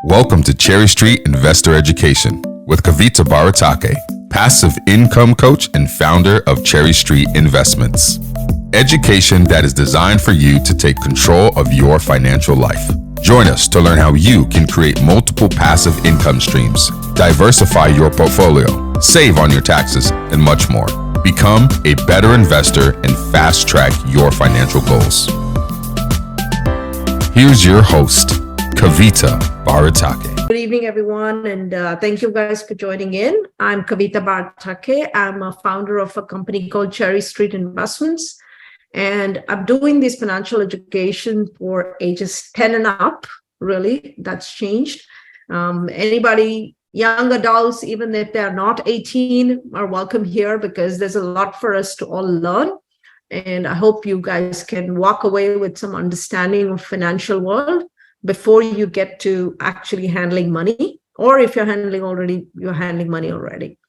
Welcome to Cherry Street Investor Education with Kavita Baratake, passive income coach and founder of Cherry Street Investments. Education that is designed for you to take control of your financial life. Join us to learn how you can create multiple passive income streams, diversify your portfolio, save on your taxes, and much more. Become a better investor and fast track your financial goals. Here's your host, Kavita Baratake. Good evening, everyone, and thank you guys for joining in. I'm Kavita Baratake. I'm a founder of a company called Cherry Street Investments, and I'm doing this financial education for ages 10 and up, really. That's changed. Anybody, young adults, even if they're not 18, are welcome here because there's a lot for us to all learn. And I hope you guys can walk away with some understanding of financial world before you get to actually handling money, or if you're handling money already.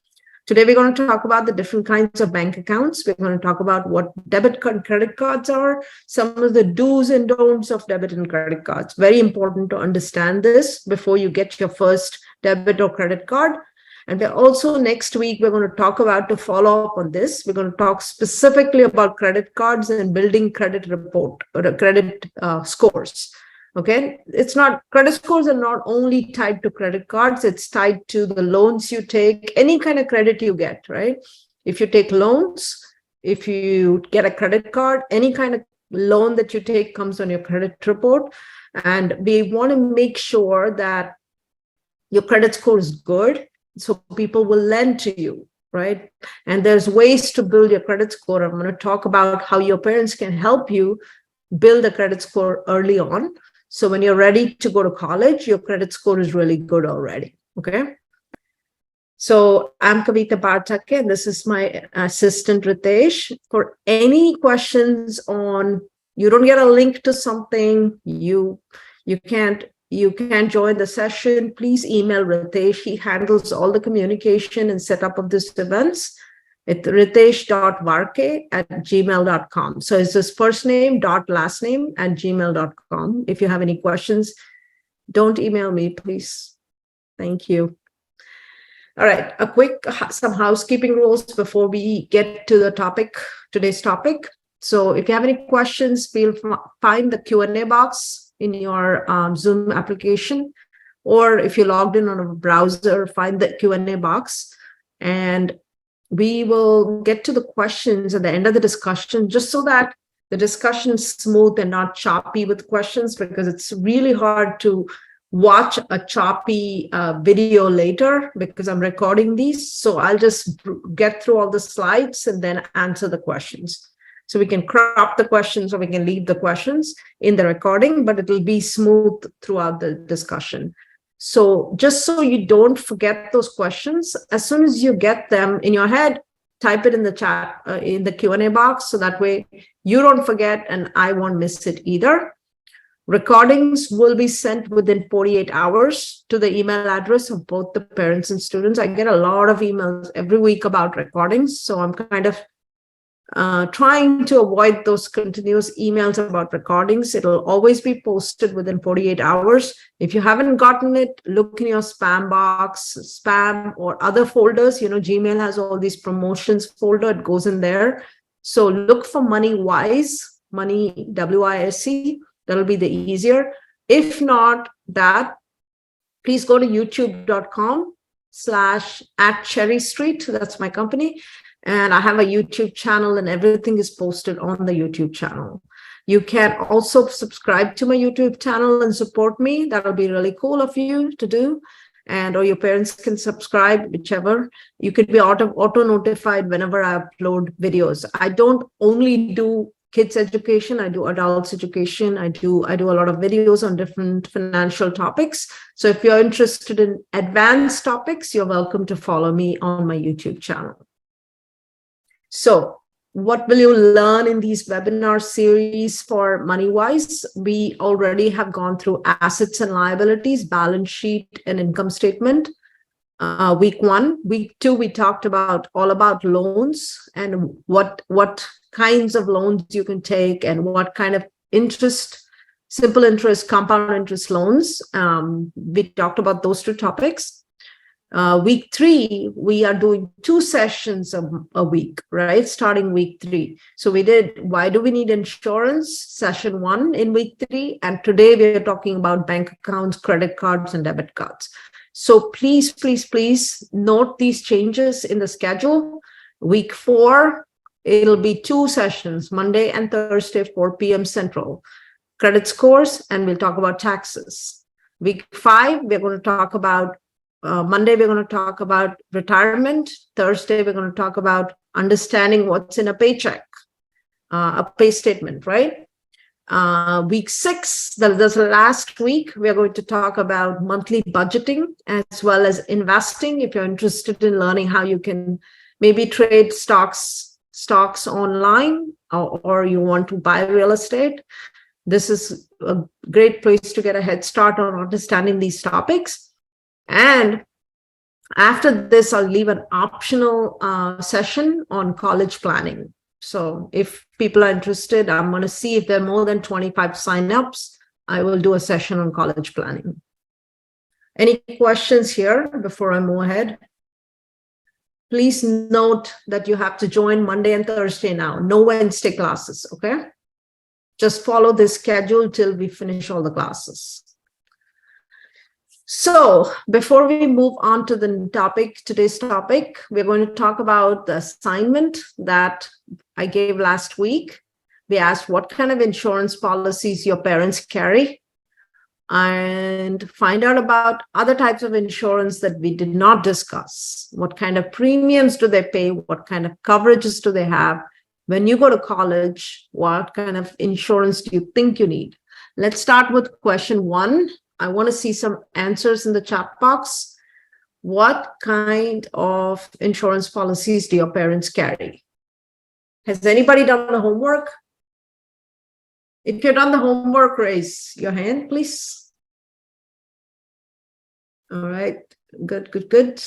Today, we're going to talk about the different kinds of bank accounts. We're going to talk about what debit and credit cards are, some of the do's and don'ts of debit and credit cards. Very important to understand this before you get your first debit or credit card. And we're also, next week, we're going to talk about, to follow up on this, we're going to talk specifically about credit cards and building credit report or credit scores. Okay, credit scores are not only tied to credit cards, it's tied to the loans you take, any kind of credit you get, right? If you take loans, if you get a credit card, any kind of loan that you take comes on your credit report. And we want to make sure that your credit score is good, so people will lend to you, right? And there's ways to build your credit score. I'm going to talk about how your parents can help you build a credit score early on. So when you're ready to go to college, your credit score is really good already, okay? So I'm Kavita Baratake, and this is my assistant, Ritesh. For any questions on, you don't get a link to something, you can't join the session, please email Ritesh. He handles all the communication and setup of these events. It's ritesh.varke@gmail.com. So it's his first name dot last name @gmail.com. If you have any questions, don't email me, please. Thank you. All right, some housekeeping rules before we get to the topic, today's topic. So if you have any questions, find the Q&A box in your Zoom application, or if you logged in on a browser, find the Q&A box, and we will get to the questions at the end of the discussion, just so that the discussion is smooth and not choppy with questions, because it's really hard to watch a choppy video later because I'm recording these. So I'll just get through all the slides and then answer the questions. So we can crop the questions or we can leave the questions in the recording, but it'll be smooth throughout the discussion. So just so you don't forget those questions, as soon as you get them in your head, type it in the chat, in the Q&A box, so that way you don't forget and I won't miss it either. Recordings will be sent within 48 hours to the email address of both the parents and students. I get a lot of emails every week about recordings, so I'm kind of trying to avoid those continuous emails about recordings. It'll always be posted within 48 hours. If you haven't gotten it, look in your spam box, spam or other folders. Gmail has all these promotions folder, it goes in there. So look for Money Wise, Money WISE. That'll be the easier. If not that, please go to youtube.com/@cherrystreet. That's my company. And I have a YouTube channel, and everything is posted on the YouTube channel. You can also subscribe to my YouTube channel and support me. That'll be really cool of you to do. Or your parents can subscribe, whichever. You could be auto notified whenever I upload videos. I don't only do kids education, I do adults education. I do a lot of videos on different financial topics. So if you're interested in advanced topics, you're welcome to follow me on my YouTube channel. So what will you learn in these webinar series for MoneyWise? We already have gone through assets and liabilities, balance sheet, and income statement. Week 1, week 2, we talked all about loans and what kinds of loans you can take and what kind of interest simple interest, compound interest loans. We talked about those two topics. Week 3, we are doing 2 sessions a week, right? Starting week 3. So we did, why do we need insurance? Session 1 in week 3. And today we are talking about bank accounts, credit cards, and debit cards. So please, please, please note these changes in the schedule. Week 4, it'll be 2 sessions, Monday and Thursday, 4 p.m. Central. Credit scores, and we'll talk about taxes. Week 5, we're going to talk about Monday, we're going to talk about retirement. Thursday, we're going to talk about understanding what's in a paycheck, a pay statement, right? Week 6, that's the last week, we're going to talk about monthly budgeting as well as investing. If you're interested in learning how you can maybe trade stocks online, or you want to buy real estate, this is a great place to get a head start on understanding these topics. And after this, I'll leave an optional session on college planning. So if people are interested, I'm going to see if there are more than 25 signups. I will do a session on college planning. Any questions here before I move ahead? Please note that you have to join Monday and Thursday now. No Wednesday classes, okay? Just follow this schedule till we finish all the classes. So before we move on to the topic, today's topic, we're going to talk about the assignment that I gave last week. We asked what kind of insurance policies your parents carry, and find out about other types of insurance that we did not discuss. What kind of premiums do they pay? What kind of coverages do they have? When you go to college, what kind of insurance do you think you need? Let's start with question 1. I want to see some answers in the chat box. What kind of insurance policies do your parents carry? Has anybody done the homework? If you've done the homework, raise your hand, please. All right, good, good, good.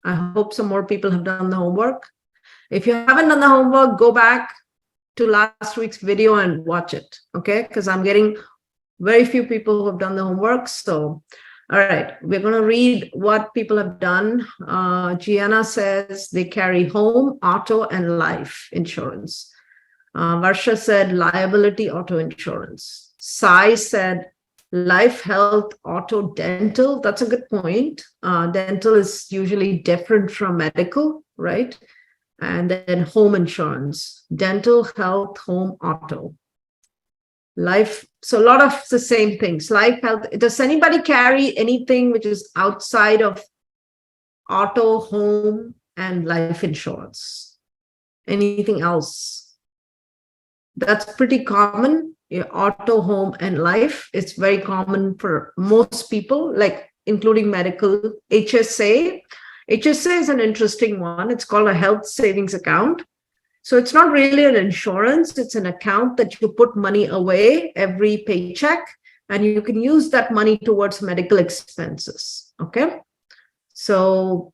I hope some more people have done the homework. If you haven't done the homework, go back to last week's video and watch it, okay? Because I'm getting very few people who have done the homework. So, all right, we're going to read what people have done. Gianna says they carry home, auto, and life insurance. Varsha said liability auto insurance. Sai said life, health, auto, dental. That's a good point. Dental is usually different from medical, right? And then home insurance, dental, health, home, auto. Life, so a lot of the same things. Life, health. Does anybody carry anything which is outside of auto, home, and life insurance? Anything else? That's pretty common. Yeah, auto, home, and life. It's very common for most people, like including medical. HSA. HSA is an interesting one. It's called a health savings account. So it's not really an insurance. It's an account that you put money away every paycheck, and you can use that money towards medical expenses. Okay. So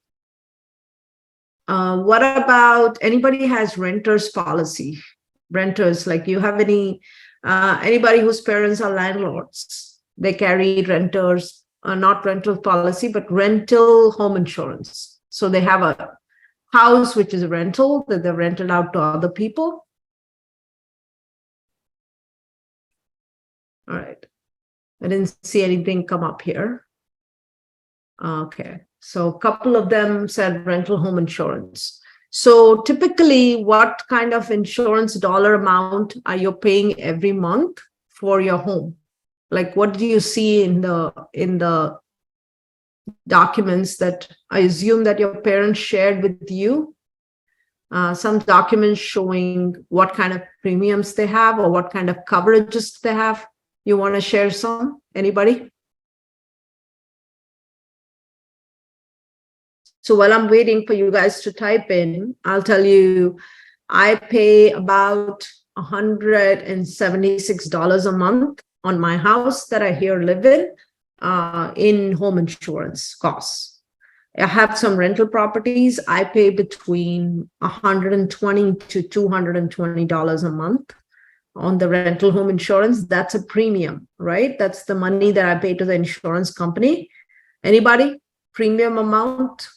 what about anybody has renter's policy? Renters, like you have anybody whose parents are landlords, they carry renters, not rental policy, but rental home insurance. So they have a house which is a rental that they're rented out to other people. All right. I didn't see anything come up here. Okay. So a couple of them said rental home insurance. So typically, what kind of insurance dollar amount are you paying every month for your home? Like, what do you see in the documents that I assume that your parents shared with you? Some documents showing what kind of premiums they have or what kind of coverages they have. You want to share some? Anybody? So while I'm waiting for you guys to type in, I'll tell you, I pay about $176 a month on my house that I here live in home insurance costs. I have some rental properties. I pay between $120 to $220 a month on the rental home insurance, that's a premium, right? That's the money that I pay to the insurance company. Anybody? Premium amount?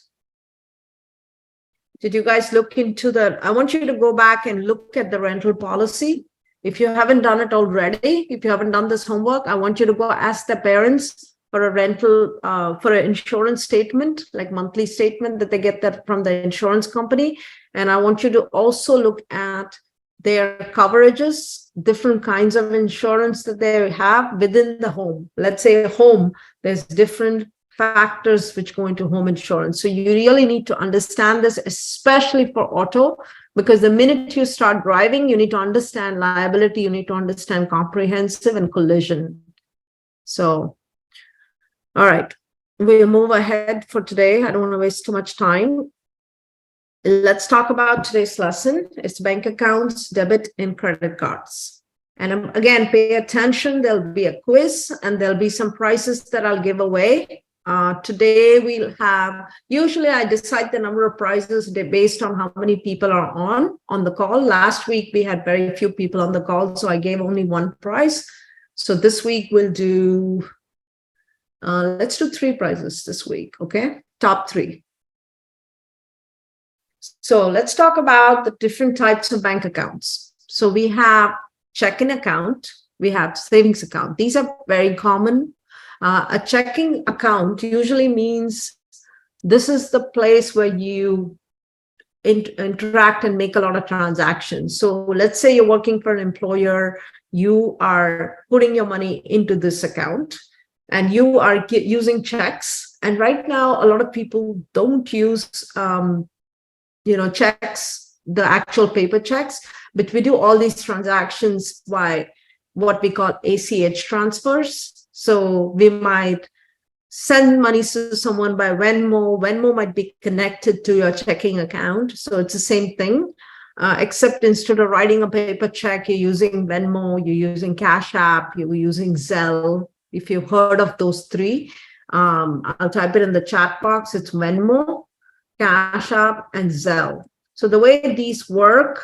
Did you guys look into I want you to go back and look at the rental policy. If you haven't done it already, if you haven't done this homework, I want you to go ask the parents for a rental, for an insurance statement, like monthly statement that they get that from the insurance company. And I want you to also look at their coverages, different kinds of insurance that they have within the home. Let's say a home, there's different factors which go into home insurance. So you really need to understand this, especially for auto, because the minute you start driving, you need to understand liability, you need to understand comprehensive and collision. So, all right, we'll move ahead for today. I don't want to waste too much time. Let's talk about today's lesson. It's bank accounts, debit, and credit cards. And again, pay attention. There'll be a quiz and there'll be some prizes that I'll give away. Today we'll have, usually I decide the number of prizes based on how many people are on the call. Last week we had very few people on the call, so I gave only one prize. So this week we'll do, let's do 3 prizes this week, okay? Top 3. So let's talk about the different types of bank accounts. So we have checking account, we have savings account. These are very common. A checking account usually means this is the place where you interact and make a lot of transactions. So let's say you're working for an employer, you are putting your money into this account and you are using checks. And right now, a lot of people don't use, checks, the actual paper checks, but we do all these transactions by what we call ACH transfers. So we might send money to someone by Venmo. Venmo might be connected to your checking account. So it's the same thing, except instead of writing a paper check, you're using Venmo, you're using Cash App, you're using Zelle. If you've heard of those 3, I'll type it in the chat box. It's Venmo, Cash App, and Zelle. So the way these work,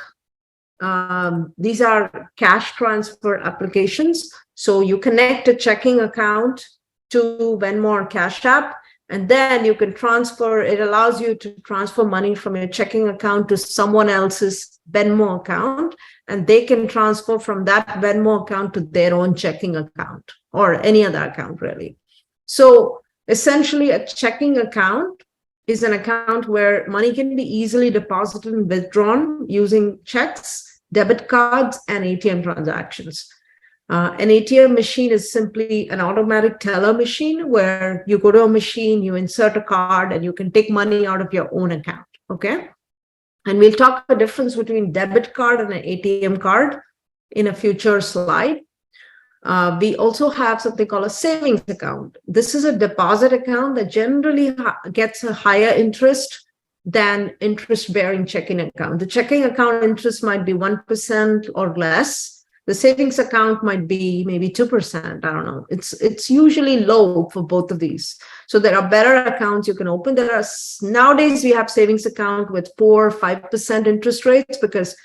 these are cash transfer applications. So you connect a checking account to Venmo or Cash App, and then you can transfer. It allows you to transfer money from your checking account to someone else's Venmo account, and they can transfer from that Venmo account to their own checking account or any other account, really. So essentially, a checking account is an account where money can be easily deposited and withdrawn using checks, debit cards, and ATM transactions. An ATM machine is simply an automatic teller machine where you go to a machine, you insert a card, and you can take money out of your own account, okay? And we'll talk the difference between debit card and an ATM card in a future slide. We also have something called a savings account. This is a deposit account that generally gets a higher interest than interest-bearing checking account. The checking account interest might be 1% or less. The savings account might be maybe 2%. I don't know. It's usually low for both of these. So there are better accounts you can open. Nowadays we have savings account with 4 or 5% interest rates because,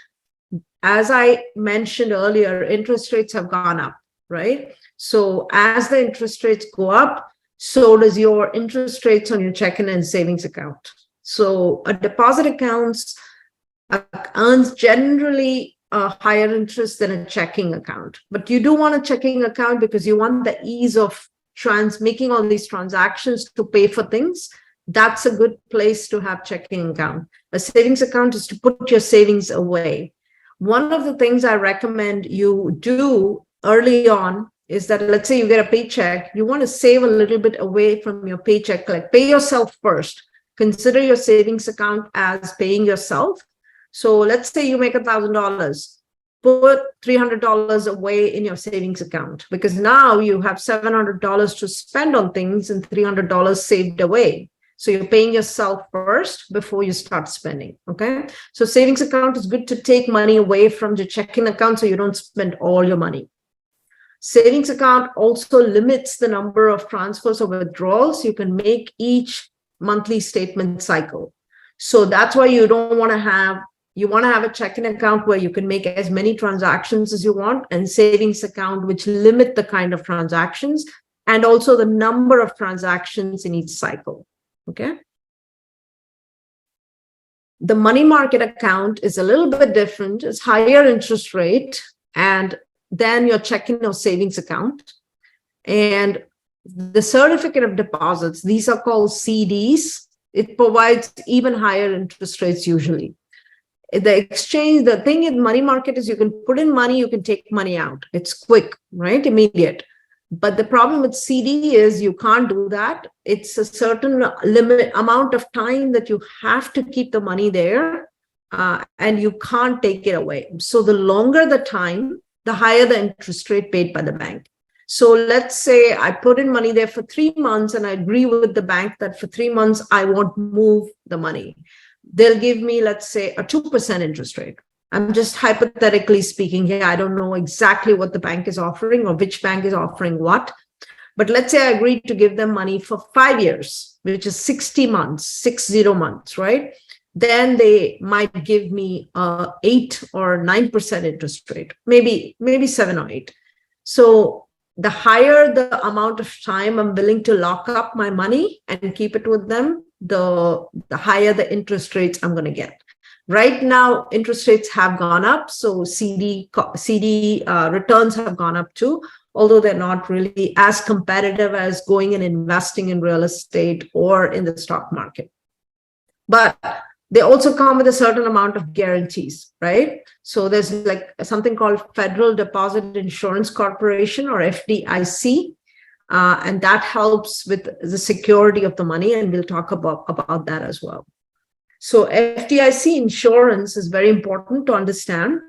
as I mentioned earlier, interest rates have gone up, right? So as the interest rates go up, so does your interest rates on your checking and savings account. So a deposit account earns generally a higher interest than a checking account. But you do want a checking account because you want the ease of making all these transactions to pay for things. That's a good place to have checking account. A savings account is to put your savings away. One of the things I recommend you do early on is that, let's say you get a paycheck, you want to save a little bit away from your paycheck, like pay yourself first. Consider your savings account as paying yourself. So let's say you make $1,000, put $300 away in your savings account, because now you have $700 to spend on things and $300 saved away. So you're paying yourself first before you start spending, okay? So savings account is good to take money away from your checking account so you don't spend all your money. Savings account also limits the number of transfers or withdrawals you can make each monthly statement cycle. So that's why you don't want to have, You want to have a checking account where you can make as many transactions as you want, and savings account which limit the kind of transactions and also the number of transactions in each cycle. Okay. The money market account is a little bit different. It's higher interest rate and then your checking or savings account. And the certificate of deposits, these are called CDs. It provides even higher interest rates usually. The exchange, the thing in money market is you can put in money, you can take money out. It's quick, right? Immediate. But the problem with CD is you can't do that. It's a certain limit amount of time that you have to keep the money there, and you can't take it away. So the longer the time, the higher the interest rate paid by the bank. So let's say I put in money there for 3 months and I agree with the bank that for 3 months, I won't move the money. They'll give me, let's say, a 2% interest rate. I'm just hypothetically speaking here. I don't know exactly what the bank is offering or which bank is offering what. But let's say I agreed to give them money for 5 years, which is 60 months, 60 months, right? Then they might give me 8 or 9% interest rate, maybe 7 or 8. So the higher the amount of time I'm willing to lock up my money and keep it with them, the higher the interest rates I'm going to get. Right now, interest rates have gone up, so CD returns have gone up too, although they're not really as competitive as going and investing in real estate or in the stock market. But they also come with a certain amount of guarantees, right? So there's like something called Federal Deposit Insurance Corporation, or FDIC, and that helps with the security of the money, and we'll talk about that as well. So FDIC insurance is very important to understand,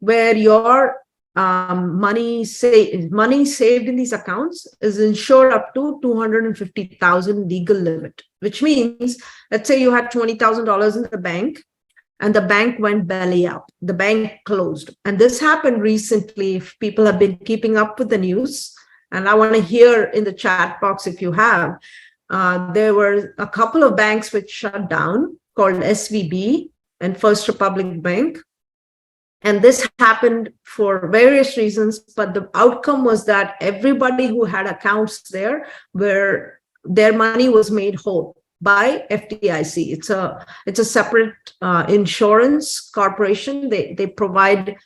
where your money saved in these accounts is insured up to $250,000 legal limit, which means, let's say you had $20,000 in the bank and the bank went belly up, the bank closed. And this happened recently. If people have been keeping up with the news, and I want to hear in the chat box if you have, there were a couple of banks which shut down, called SVB and First Republic Bank. And this happened for various reasons, but the outcome was that everybody who had accounts there, where their money was made whole by FDIC. It's a separate insurance corporation. They provide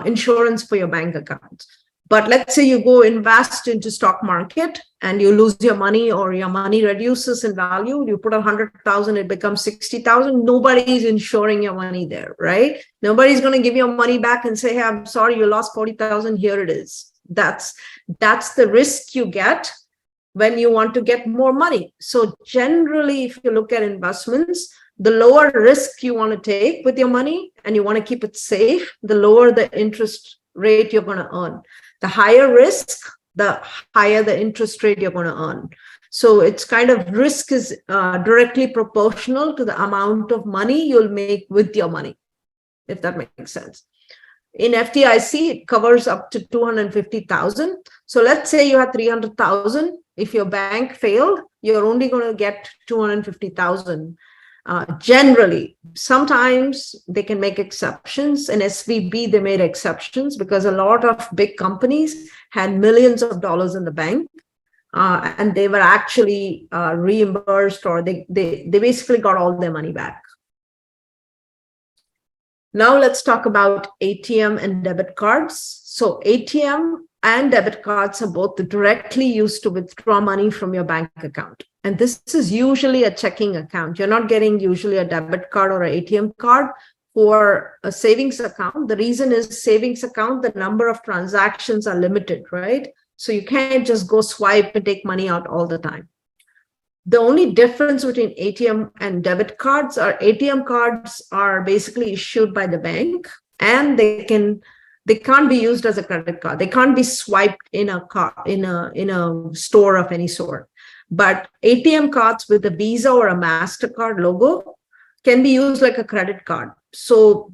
insurance for your bank accounts. But let's say you go invest into stock market and you lose your money, or your money reduces in value. You put 100,000, it becomes 60,000. Nobody's insuring your money there, right? Nobody's going to give your money back and say, hey, I'm sorry, you lost 40,000. Here it is. That's the risk you get when you want to get more money. So generally, if you look at investments, the lower risk you want to take with your money and you want to keep it safe, the lower the interest rate you're going to earn. The higher risk, the higher the interest rate you're going to earn. So it's kind of, risk is directly proportional to the amount of money you'll make with your money, if that makes sense. In FDIC, it covers up to 250,000. So let's say you had 300,000. If your bank failed, you're only going to get 250,000. Generally, sometimes they can make exceptions. In SVB, they made exceptions because a lot of big companies had millions of dollars in the bank, and they were actually reimbursed, or they basically got all their money back. Now let's talk about ATM and debit cards. So ATM and debit cards are both directly used to withdraw money from your bank account. And this is usually a checking account. You're not getting usually a debit card or an ATM card for a savings account. The reason is savings account, the number of transactions are limited, right? So you can't just go swipe and take money out all the time. The only difference between ATM and debit cards are ATM cards are basically issued by the bank, and they can't be used as a credit card. They can't be swiped in a car, in a store of any sort. But ATM cards with a Visa or a MasterCard logo can be used like a credit card. So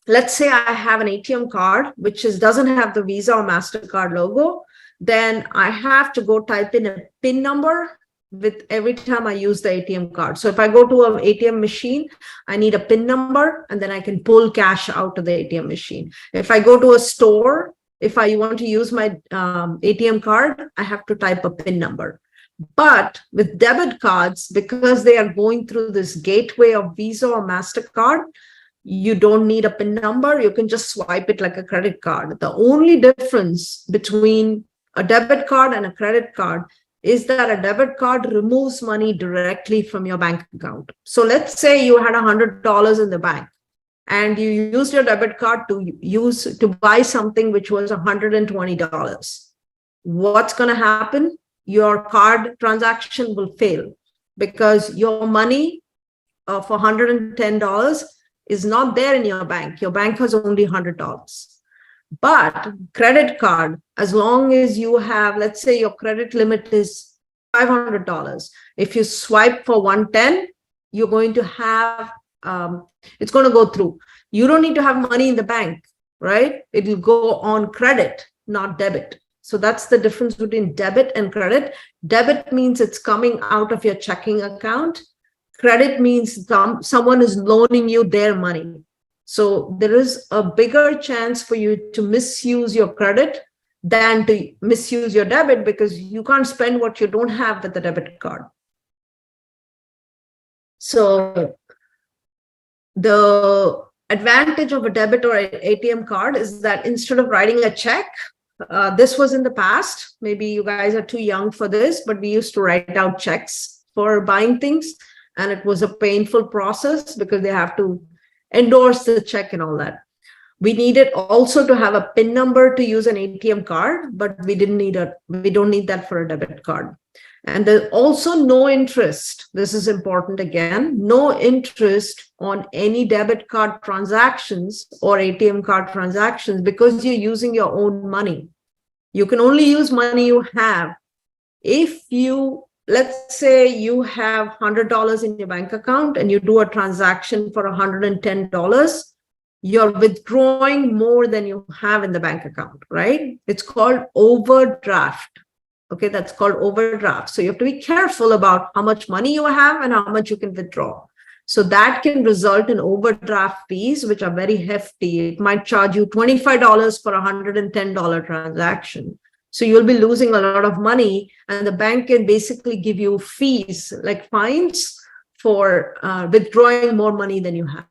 let's say I have an ATM card which doesn't have the Visa or MasterCard logo, then I have to go type in a PIN number with every time I use the ATM card. So if I go to an ATM machine, I need a PIN number, and then I can pull cash out of the ATM machine. If I go to a store, if I want to use my ATM card, I have to type a PIN number. But with debit cards, because they are going through this gateway of Visa or MasterCard, you don't need a PIN number. You can just swipe it like a credit card. The only difference between a debit card and a credit card is that a debit card removes money directly from your bank account. So let's say you had $100 in the bank and you used your debit card to buy something which was $120. What's going to happen? Your card transaction will fail because your money for $110 is not there in your bank. Your bank has only $100. But credit card, as long as you have, let's say your credit limit is $500. If you swipe for 110, you're going to have, it's going to go through. You don't need to have money in the bank, right? It will go on credit, not debit. So that's the difference between debit and credit. Debit means it's coming out of your checking account. Credit means someone is loaning you their money. So there is a bigger chance for you to misuse your credit than to misuse your debit, because you can't spend what you don't have with the debit card. So the advantage of a debit or an ATM card is that instead of writing a check, this was in the past, maybe you guys are too young for this, but we used to write out checks for buying things. And it was a painful process because they have to endorse the check and all that. We needed also to have a PIN number to use an ATM card, but we don't need that for a debit card. And there's also no interest. This is important again, no interest on any debit card transactions or ATM card transactions because you're using your own money. You can only use money you have. If you, let's say you have $100 in your bank account and you do a transaction for $110, you're withdrawing more than you have in the bank account, right? It's called overdraft. Okay, that's called overdraft. So you have to be careful about how much money you have and how much you can withdraw. So that can result in overdraft fees, which are very hefty. It might charge you $25 for a $110 transaction. So you'll be losing a lot of money, and the bank can basically give you fees like fines for withdrawing more money than you have.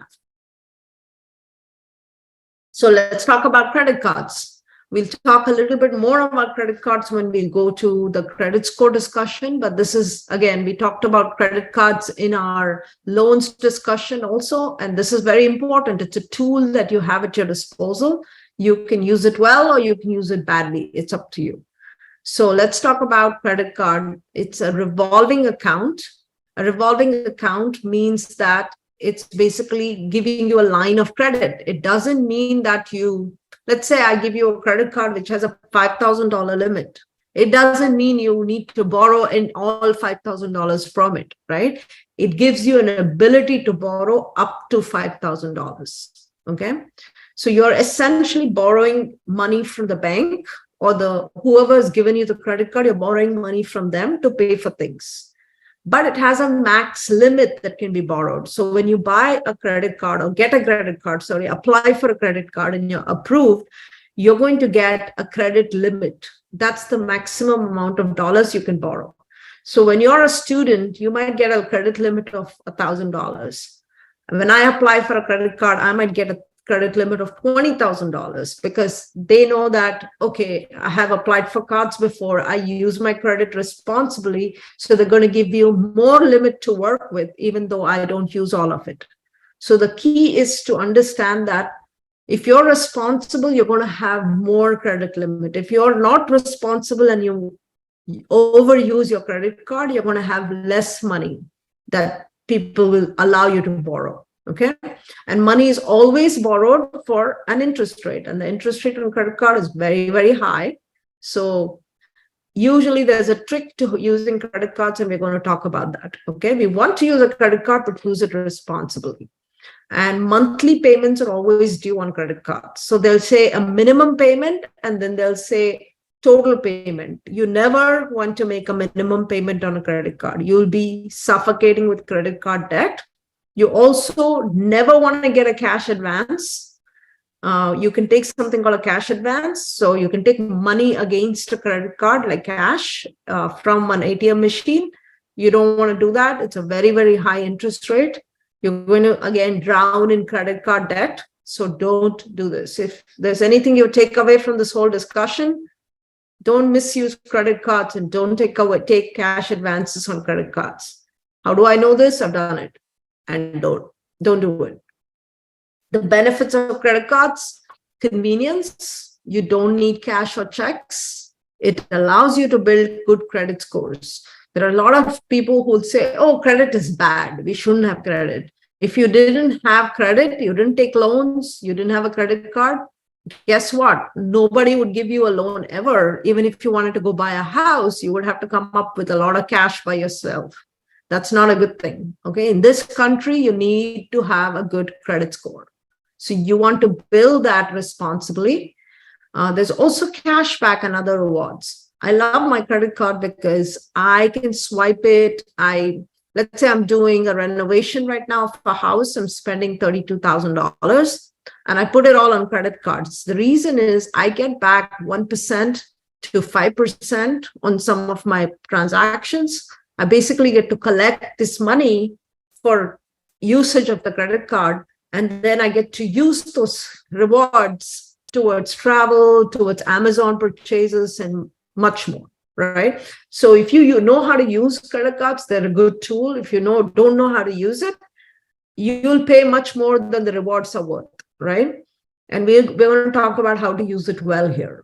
So let's talk about credit cards. We'll talk a little bit more about credit cards when we go to the credit score discussion. But this is, again, we talked about credit cards in our loans discussion also. And this is very important. It's a tool that you have at your disposal. You can use it well or you can use it badly. It's up to you. So let's talk about credit card. It's a revolving account. A revolving account means that it's basically giving you a line of credit. It doesn't mean that you, let's say I give you a credit card which has a $5,000 limit. It doesn't mean you need to borrow in all $5,000 from it, right? It gives you an ability to borrow up to $5,000, okay? So you're essentially borrowing money from the bank or whoever has given you the credit card, you're borrowing money from them to pay for things. But it has a max limit that can be borrowed. So when you buy a credit card or get a credit card, apply for a credit card and you're approved, you're going to get a credit limit. That's the maximum amount of dollars you can borrow. So when you're a student, you might get a credit limit of $1,000. When I apply for a credit card, I might get a credit limit of $20,000 because they know that, okay, I have applied for cards before, I use my credit responsibly, so they're going to give you more limit to work with, even though I don't use all of it. So the key is to understand that if you're responsible, you're going to have more credit limit. If you're not responsible and you overuse your credit card, you're going to have less money that people will allow you to borrow. Okay. And money is always borrowed for an interest rate, and the interest rate on credit card is very, very high. So usually there's a trick to using credit cards, and we're going to talk about that. Okay. We want to use a credit card, but use it responsibly. And monthly payments are always due on credit cards. So they'll say a minimum payment, and then they'll say total payment. You never want to make a minimum payment on a credit card. You'll be suffocating with credit card debt. You also never want to get a cash advance. You can take something called a cash advance. So you can take money against a credit card like cash from an ATM machine. You don't want to do that. It's a very, very high interest rate. You're going to, again, drown in credit card debt. So don't do this. If there's anything you take away from this whole discussion, don't misuse credit cards and don't take cash advances on credit cards. How do I know this? I've done it. And don't do it. The benefits of credit cards: convenience. You don't need cash or checks. It allows you to build good credit scores. There are a lot of people who will say, oh, credit is bad. We shouldn't have credit. If you didn't have credit, you didn't take loans, you didn't have a credit card, guess what? Nobody would give you a loan ever. Even if you wanted to go buy a house, you would have to come up with a lot of cash by yourself. That's not a good thing. Okay. In this country, you need to have a good credit score. So you want to build that responsibly. There's also cash back and other rewards. I love my credit card because I can swipe it. Let's say I'm doing a renovation right now for a house. I'm spending $32,000 and I put it all on credit cards. The reason is I get back 1% to 5% on some of my transactions. I basically get to collect this money for usage of the credit card. And then I get to use those rewards towards travel, towards Amazon purchases, and much more, right? So if you know how to use credit cards, they're a good tool. If you don't know how to use it, you'll pay much more than the rewards are worth, right? And we're going to talk about how to use it well here.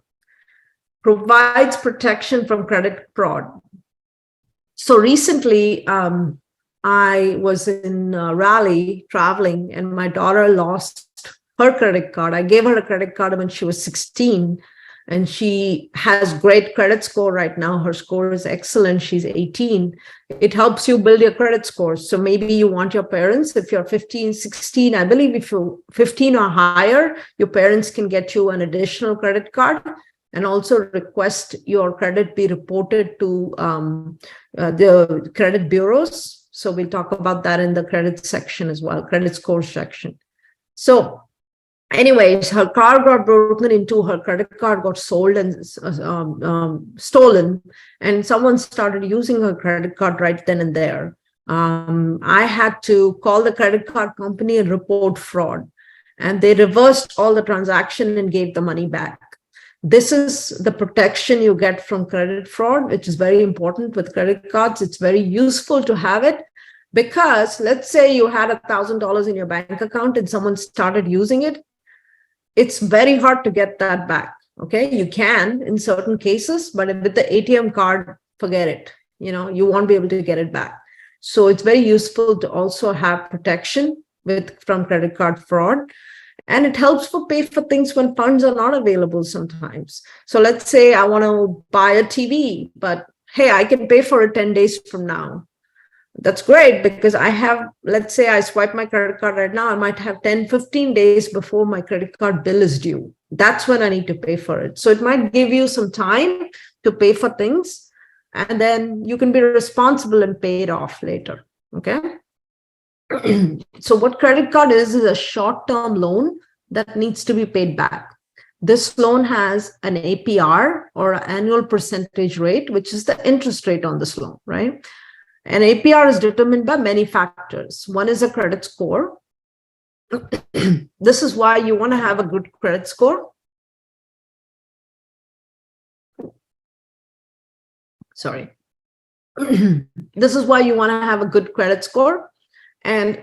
Provides protection from credit fraud. So recently, I was in Raleigh traveling and my daughter lost her credit card. I gave her a credit card when she was 16 and she has great credit score right now. Her score is excellent. She's 18. It helps you build your credit score. So maybe you want your parents, if you're 15, 16, I believe if you're 15 or higher, your parents can get you an additional credit card and also request your credit be reported to the credit bureaus. So we'll talk about that in the credit section as well, credit score section. So anyways, her car got broken into, her credit card got sold and stolen, and someone started using her credit card right then and there. I had to call the credit card company and report fraud, and they reversed all the transaction and gave the money back. This is the protection you get from credit fraud, which is very important with credit cards. It's very useful to have it because let's say you had $1,000 in your bank account and someone started using it. It's very hard to get that back. Okay, you can in certain cases, but with the ATM card, forget it. You won't be able to get it back. So it's very useful to also have protection from credit card fraud. And it helps pay for things when funds are not available sometimes. So let's say I want to buy a TV, but hey, I can pay for it 10 days from now. That's great because let's say I swipe my credit card right now, I might have 10, 15 days before my credit card bill is due. That's when I need to pay for it. So it might give you some time to pay for things, and then you can be responsible and pay it off later. Okay. So what credit card is a short-term loan that needs to be paid back. This loan has an APR or an annual percentage rate, which is the interest rate on this loan, right? And APR is determined by many factors. One is a credit score. This is why you want to have a good credit score. Sorry. This is why you want to have a good credit score. And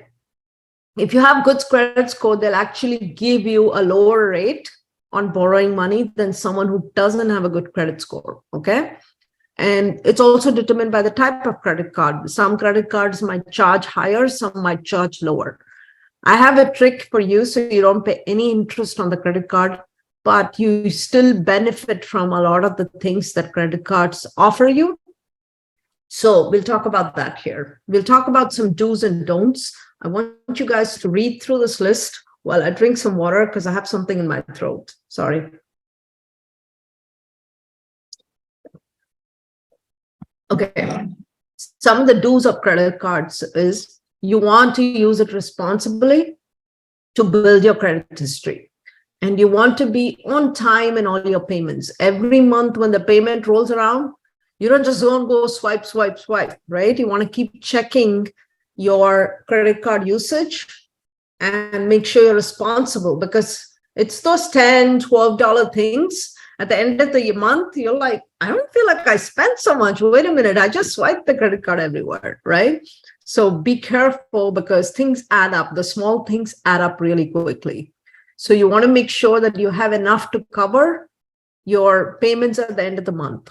if you have good credit score, they'll actually give you a lower rate on borrowing money than someone who doesn't have a good credit score. Okay. And it's also determined by the type of credit card. Some credit cards might charge higher, some might charge lower. I have a trick for you so you don't pay any interest on the credit card, but you still benefit from a lot of the things that credit cards offer you. So we'll talk about that here. We'll talk about some do's and don'ts. I want you guys to read through this list while I drink some water because I have something in my throat. Sorry. Okay. Some of the do's of credit cards is you want to use it responsibly to build your credit history. And you want to be on time in all your payments. Every month when the payment rolls around, you don't just go swipe, swipe, swipe, right? You want to keep checking your credit card usage and make sure you're responsible, because it's those $10, $12 things. At the end of the month, you're like, I don't feel like I spent so much. Wait a minute, I just swiped the credit card everywhere, right? So be careful, because things add up. The small things add up really quickly. So you want to make sure that you have enough to cover your payments at the end of the month.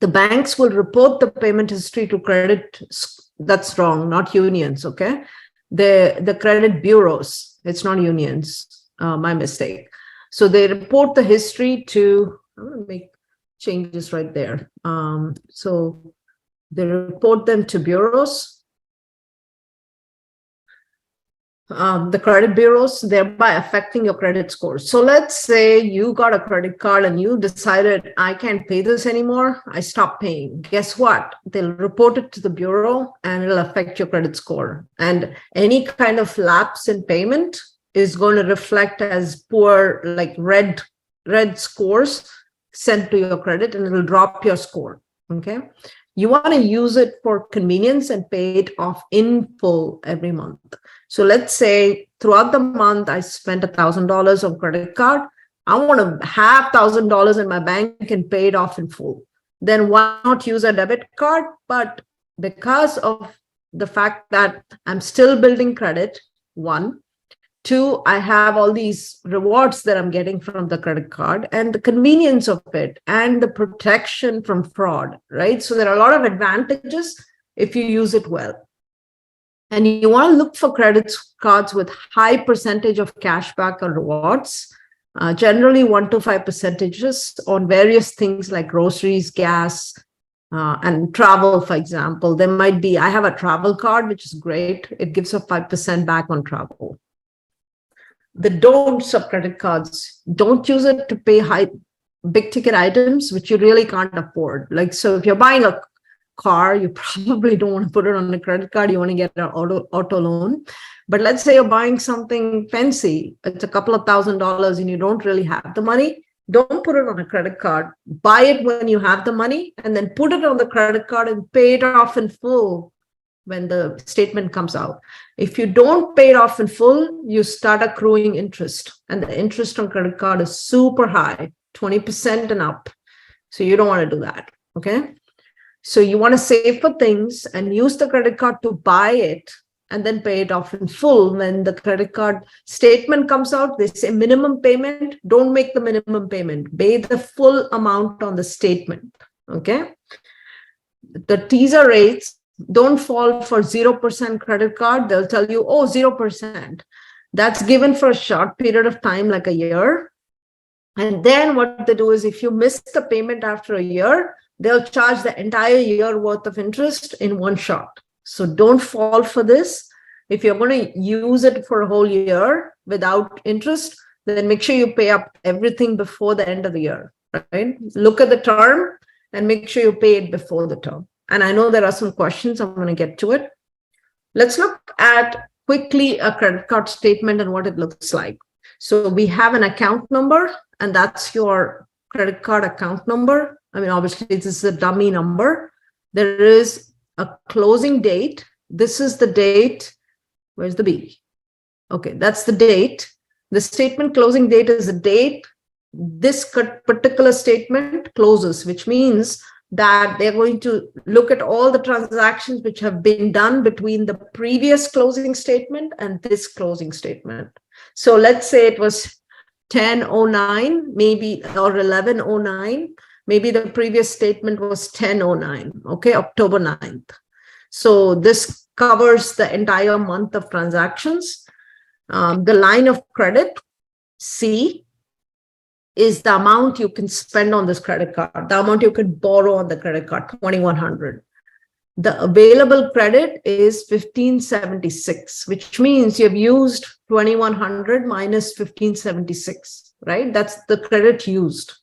The banks will report the payment history to credit. That's wrong, not unions, okay? The credit bureaus, it's not unions, my mistake. So they report the history to, I'm going to make changes right there. So they report them to bureaus, the credit bureaus, thereby affecting your credit score. So let's say you got a credit card and you decided, I can't pay this anymore. I stopped paying. Guess what? They'll report it to the bureau and it'll affect your credit score. And any kind of lapse in payment is going to reflect as poor, like red scores sent to your credit, and it'll drop your score. Okay. You want to use it for convenience and pay it off in full every month. So let's say throughout the month, I spent $1,000 on credit card. I want to have $1,000 in my bank and pay it off in full. Then why not use a debit card? But because of the fact that I'm still building credit, one. Two, I have all these rewards that I'm getting from the credit card and the convenience of it and the protection from fraud, right? So there are a lot of advantages if you use it well. And you want to look for credit cards with high percentage of cashback or rewards, generally 1 to 5% on various things like groceries, gas, and travel, for example. There might be, I have a travel card, which is great. It gives a 5% back on travel. The don'ts of credit cards: don't use it to pay big ticket items, which you really can't afford. Like, so if you're buying a car, you probably don't want to put it on a credit card. You want to get an auto loan. But let's say you're buying something fancy. It's a couple of $1,000s and you don't really have the money. Don't put it on a credit card. Buy it when you have the money and then put it on the credit card and pay it off in full when the statement comes out. If you don't pay it off in full, you start accruing interest. And the interest on credit card is super high, 20% and up. So you don't want to do that, okay? So you want to save for things and use the credit card to buy it and then pay it off in full. When the credit card statement comes out, they say minimum payment. Don't make the minimum payment. Pay the full amount on the statement, okay? The teaser rates don't fall for 0% credit card. They'll tell you, oh, 0%. That's given for a short period of time, like a year. And then what they do is if you miss the payment after a year, they'll charge the entire year worth of interest in one shot. So don't fall for this. If you're going to use it for a whole year without interest, then make sure you pay up everything before the end of the year, right? Look at the term and make sure you pay it before the term. And I know there are some questions. I'm going to get to it. Let's look at quickly a credit card statement and what it looks like. So we have an account number, and that's your credit card account number. I mean, obviously, this is a dummy number. There is a closing date. This is the date. Where's the B? Okay, that's the date. The statement closing date is the date this particular statement closes, which means that they're going to look at all the transactions which have been done between the previous closing statement and this closing statement. So let's say it was 1009, maybe, or 1109. Maybe the previous statement was 1009, okay, October 9th. So this covers the entire month of transactions. The line of credit, C, is the amount you can spend on this credit card, the amount you can borrow on the credit card, $2,100. The available credit is $1,576, which means you've used $2,100 minus $1,576, right? That's the credit used.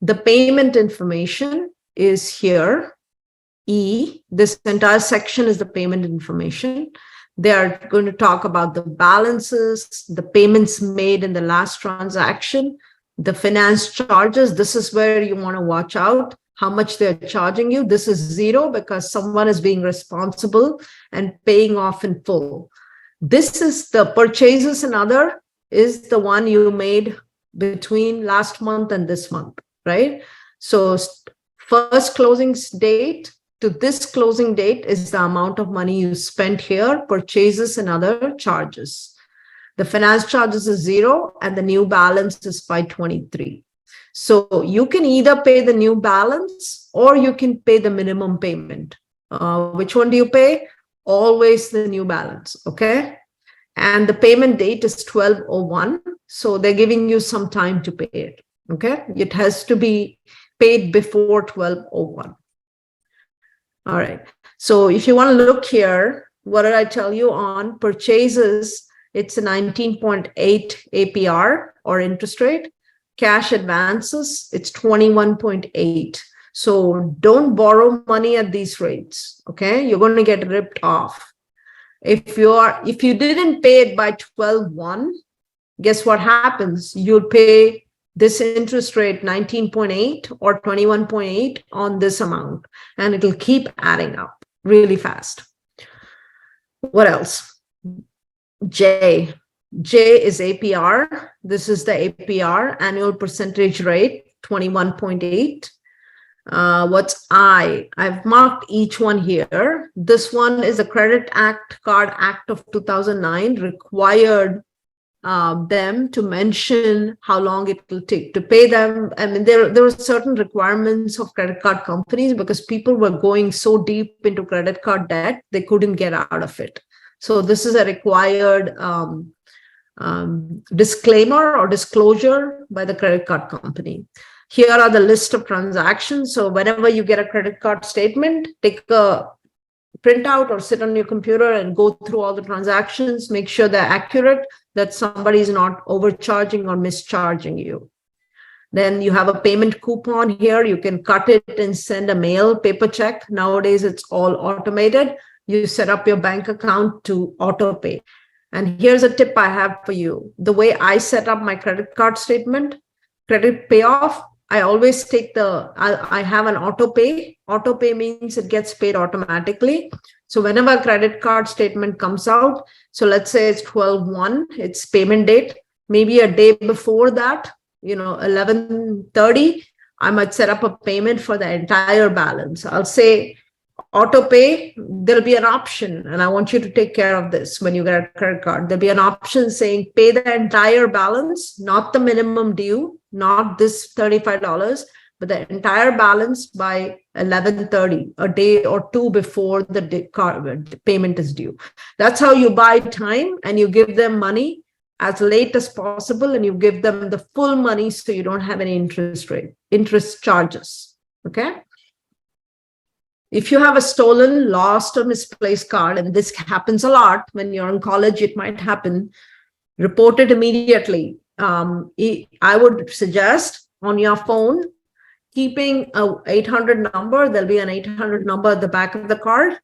The payment information is here. E, this entire section is the payment information. They are going to talk about the balances, the payments made in the last transaction, the finance charges. This is where you want to watch out how much they're charging you. This is zero because someone is being responsible and paying off in full. This is the purchases and other is the one you made between last month and this month, right? So first closing date to this closing date is the amount of money you spent here, purchases and other charges. The finance charges is zero and the new balance is 523. So you can either pay the new balance or you can pay the minimum payment. Which one do you pay? Always the new balance, okay? And the payment date is 12/01. So they're giving you some time to pay it, okay? It has to be paid before 12/01. All right. So if you want to look here, what did I tell you on purchases? It's a 19.8 APR or interest rate. Cash advances, it's 21.8. So don't borrow money at these rates, okay? You're going to get ripped off. If you didn't pay it by 12/1, guess what happens? You'll pay this interest rate 19.8 or 21.8 on this amount, and it'll keep adding up really fast. What else? J is APR. This is the APR, annual percentage rate, 21.8. What's I? I've marked each one here. This one is a Credit Card Act of 2009 required them to mention how long it will take to pay them. I mean, there were certain requirements of credit card companies because people were going so deep into credit card debt, they couldn't get out of it. So this is a required disclaimer or disclosure by the credit card company. Here are the list of transactions. So whenever you get a credit card statement, take a printout or sit on your computer and go through all the transactions, make sure they're accurate, that somebody is not overcharging or mischarging you. Then you have a payment coupon here. You can cut it and send a mail, paper check. Nowadays, it's all automated. You set up your bank account to auto pay. And here's a tip I have for you. The way I set up my credit card statement, credit payoff, I always take I have an auto pay. Auto pay means it gets paid automatically. So whenever a credit card statement comes out, so let's say it's 12/1, it's payment date, maybe a day before that, 11:30, I might set up a payment for the entire balance. I'll say auto pay, there'll be an option, and I want you to take care of this when you get a credit card. There'll be an option saying pay the entire balance, not the minimum due, not this $35, but the entire balance by 11:30, a day or two before the payment is due. That's how you buy time, and you give them money as late as possible, and you give them the full money so you don't have any interest charges, okay? If you have a stolen, lost, or misplaced card, and this happens a lot when you're in college, it might happen, report it immediately. I would suggest on your phone, keeping a 800 number, there'll be an 800 number at the back of the card.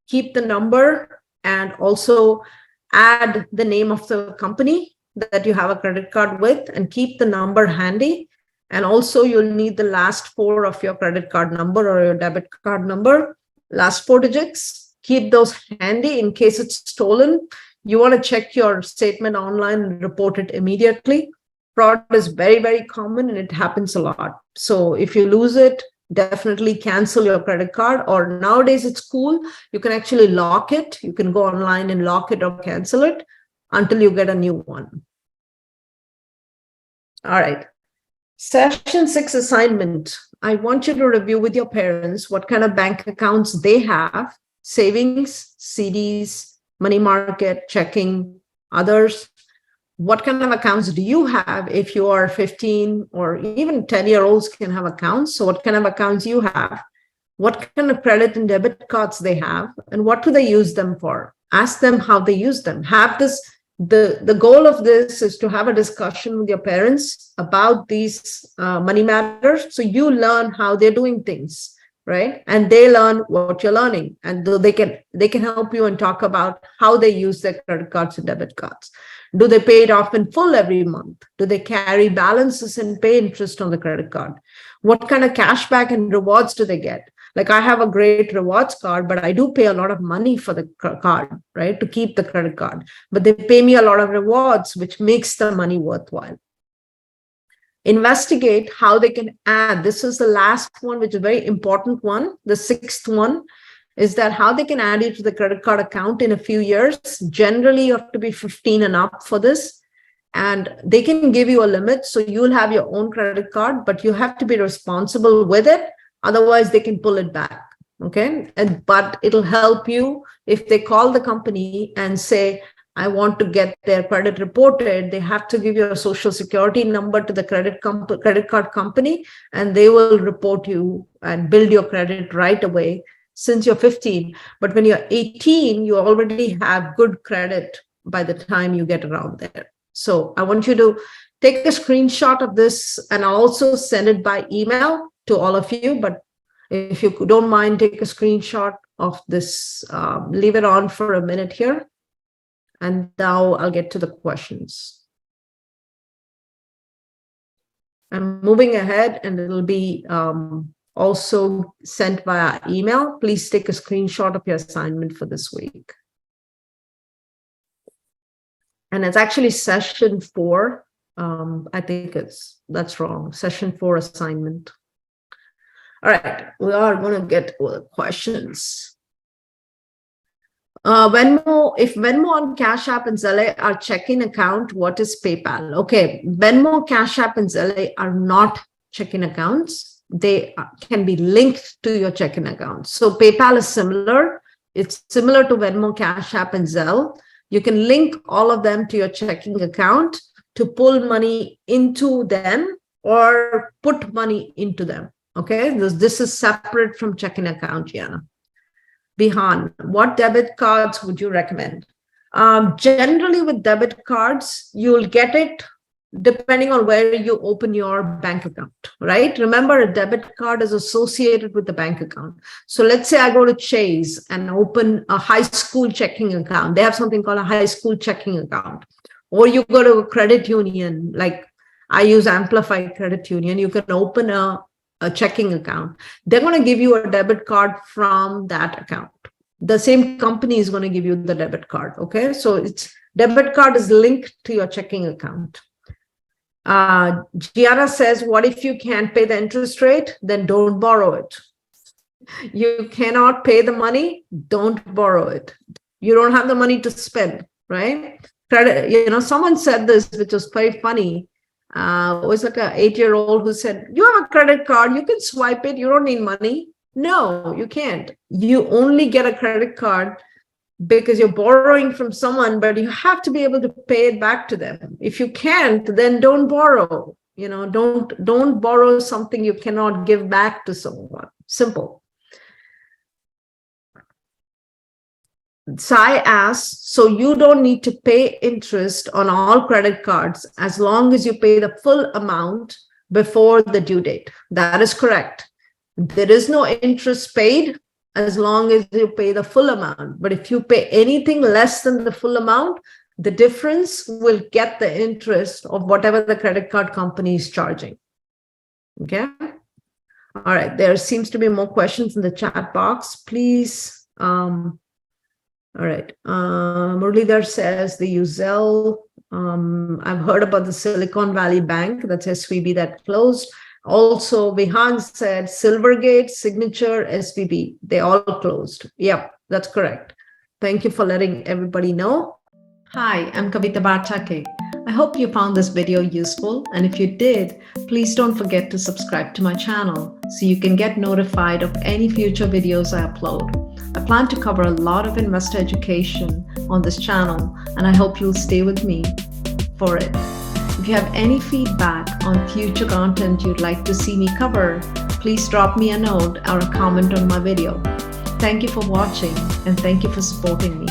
Keep the number and also add the name of the company that you have a credit card with and keep the number handy. And also you'll need the last four of your credit card number or your debit card number, last four digits. Keep those handy in case it's stolen. You want to check your statement online and report it immediately. Fraud is very, very common and it happens a lot. So if you lose it, definitely cancel your credit card, or nowadays it's cool. You can actually lock it. You can go online and lock it or cancel it until you get a new one. All right. Session 6 assignment. I want you to review with your parents what kind of bank accounts they have, savings, CDs, money market, checking, others. What kind of accounts do you have if you are 15 or even 10-year-olds can have accounts? So what kind of accounts you have? What kind of credit and debit cards they have? And what do they use them for? Ask them how they use them. Have this. The goal of this is to have a discussion with your parents about these money matters. So you learn how they're doing things. right? And they learn what you're learning, and they can help you and talk about how they use their credit cards and debit cards. Do they pay it off in full every month? Do they carry balances and pay interest on the credit card? What kind of cashback and rewards do they get? Like, I have a great rewards card, but I do pay a lot of money for the card, right, to keep the credit card. But they pay me a lot of rewards, which makes the money worthwhile. Investigate how they can add. This is the last one, which is a very important one. The sixth one is that how they can add you to the credit card account in a few years. Generally, you have to be 15 and up for this. And they can give you a limit. So you'll have your own credit card, but you have to be responsible with it. Otherwise, they can pull it back. Okay. But it'll help you if they call the company and say, I want to get their credit reported. They have to give you a social security number to the credit card company, and they will report you and build your credit right away since you're 15. But when you're 18, you already have good credit by the time you get around there. So I want you to take a screenshot of this, and I'll also send it by email to all of you. But if you don't mind, take a screenshot of this. Leave it on for a minute here. And now I'll get to the questions. I'm moving ahead, and it'll be also sent via email. Please take a screenshot of your assignment for this week. And it's actually session 4. I think that's wrong. Session 4 assignment. All right, we are going to get to the questions. Venmo, if Venmo on Cash App and Zelle are checking account, what is PayPal? Okay, Venmo, Cash App, and Zelle are not checking accounts. They can be linked to your checking account. So PayPal is similar. It's similar to Venmo, Cash App, and Zelle. You can link all of them to your checking account to pull money into them or put money into them. Okay, this is separate from checking account, Jana. Bihan, what debit cards would you recommend? Generally with debit cards, you'll get it depending on where you open your bank account, right? Remember, a debit card is associated with the bank account. So let's say I go to Chase and open a high school checking account. They have something called a high school checking account. Or you go to a credit union, like I use Amplify Credit Union. You can open a checking account. They're going to give you a debit card from that account. The same company is going to give you the debit card. Okay, so it's debit card is linked to your checking account. Gianna says, what if you can't pay the interest rate? Then don't borrow it. You cannot pay the money, don't borrow it. You don't have the money to spend, right? Credit, someone said this, which was very funny. It was like an 8-year-old who said, you have a credit card, you can swipe it, you don't need money. No, you can't. You only get a credit card because you're borrowing from someone, but you have to be able to pay it back to them. If you can't, then don't borrow. Don't borrow something you cannot give back to someone. Simple. Sai asks, so you don't need to pay interest on all credit cards as long as you pay the full amount before the due date. That is correct. There is no interest paid as long as you pay the full amount. But if you pay anything less than the full amount, the difference will get the interest of whatever the credit card company is charging. Okay. All right. There seems to be more questions in the chat box. Please. All right. Muralidhar says the Zelle. I've heard about the Silicon Valley Bank, that's SVB, that closed. Also, Vihan said Silvergate, Signature, SVB, they all closed. Yep, that's correct. Thank you for letting everybody know. Hi, I'm Kavita Bartake. I hope you found this video useful, and if you did, please don't forget to subscribe to my channel so you can get notified of any future videos I upload. I plan to cover a lot of investor education on this channel, and I hope you'll stay with me for it. If you have any feedback on future content you'd like to see me cover, please drop me a note or a comment on my video. Thank you for watching, and thank you for supporting me.